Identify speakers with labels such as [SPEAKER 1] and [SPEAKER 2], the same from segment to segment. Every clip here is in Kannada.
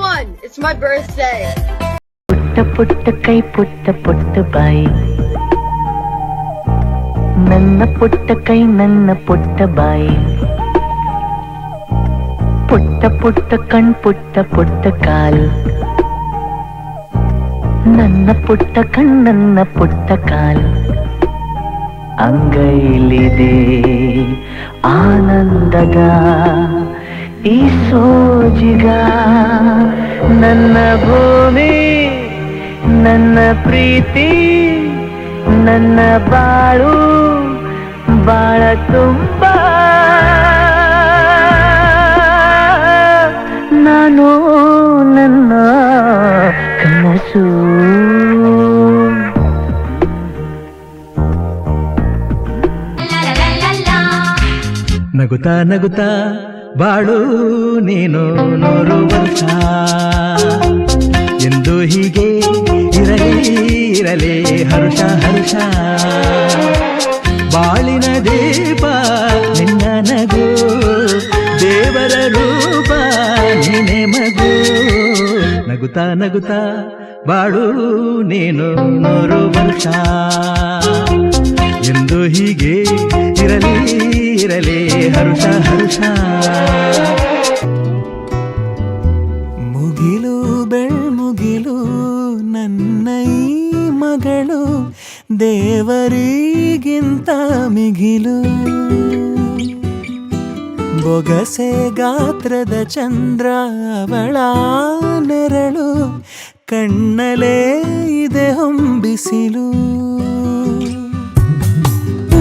[SPEAKER 1] everyone! It's my birthday!
[SPEAKER 2] ಪುಟ್ಟ ಪುಟ್ಟ ಕೈ ಪುಟ್ಟ ಪುಟ್ಟ ಬಾಯಿ, ನನ್ನ ಪುಟ್ಟ ಕೈ ನನ್ನ ಪುಟ್ಟ ಬಾಯಿ, ಪುಟ್ಟ ಪುಟ್ಟ ಕಣ್ ಪುಟ್ಟ ಪುಟ್ಟ ಕಾಲು, ನನ್ನ ಪುಟ್ಟ ಕಣ್ ನನ್ನ ಪುಟ್ಟ ಕಾಲು, ಅಂಗೈಲಿದೆ ಆನಂದದ ಈ ಸೋಜಿಗ, ನನ್ನ ಭೂಮಿ ನನ್ನ ಪ್ರೀತಿ ನನ್ನ ಬಾಳು ಬಾಳ ತುಂಬ, ನಾನು ನನ್ನ ಕನಸು.
[SPEAKER 3] ನಗುತ್ತಾ ನಗುತ್ತಾ ಬಾಳು ನೀನು 100 ವರ್ಷ, ಎಂದು ಹೀಗೆ ಇರಲಿ ಇರಲಿ ಹರುಷ ಹರುಷ, ಬಾಳಿನ ದೀಪ ನಿನ್ನ ನಗು, ದೇವರ ರೂಪ ನೀನೆ ಮಗು. ನಗುತ್ತಾ ನಗುತ್ತಾ ಬಾಳು ನೀನು 100 ವರ್ಷ, ಎಂದು ಹೀಗೆ ಇರಲಿ ಇರಲಿ ಹರುಷ ಹರುಷ.
[SPEAKER 4] ಮುಗಿಲು ಬೆಳ್ಮುಗಿಲು ನನ್ನ ಈ ಮಗಳು, ದೇವರಿಗಿಂತ ಮಿಗಿಲು, ಬೊಗಸೆ ಗಾತ್ರದ ಚಂದ್ರ ಅವಳ ನೆರಳು, ಕಣ್ಣಲೇ ಇದೆ ಹೊಂಬಿಸಿಲು,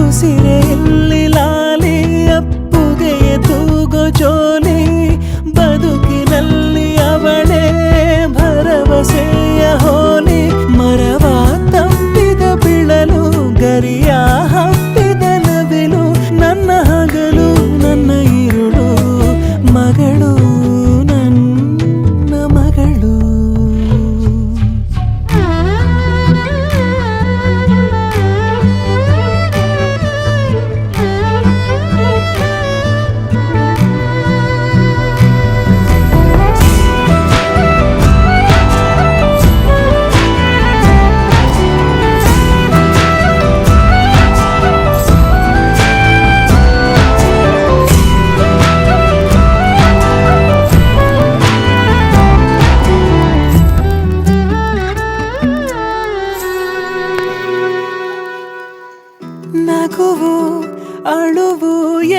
[SPEAKER 4] ಉಸಿರೆಯಲ್ಲಿ ಲಾಲಿ ಅಪ್ಪುಗೆಯ ತೂಗೋ ಜೋಲಿ, ಬದುಕಿನಲ್ಲಿ ಅವಳೇ ಭರವಸೆಯ ಹೋಲಿ, ಮರವ ತಪ್ಪಿದ ಬಿಳಲು ಗರಿಯ ಹಪ್ಪಿದ ನವಿಲು, ನನ್ನ ಹಗಲು ನನ್ನ ಇರುಳು, ಮಗಳು ನನ್ನ ಮಗಳು. ನಗುವು ಅಳುವು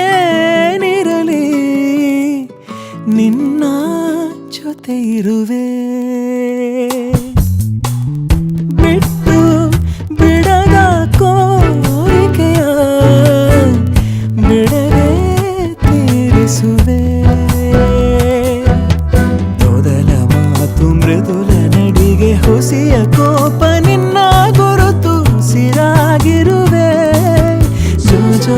[SPEAKER 4] ಏನಿರಲಿ ನಿನ್ನ ಜೊತೆ ಇರುವೆ, ಬಿಟ್ಟು ಬಿಡದ ಕೋರಿಕೆಯ ಬಿಡದೆ ತೀರಿಸುವೆ, ಮೊದಲ ಮಾತು ಮೃದುಲ ನಡಿಗೆ ಹುಸಿಯ ಕೋಪ ನಿನ್ನ ಗುರುತು ಸಿರಾಗಿರುವೆ, ಜೋ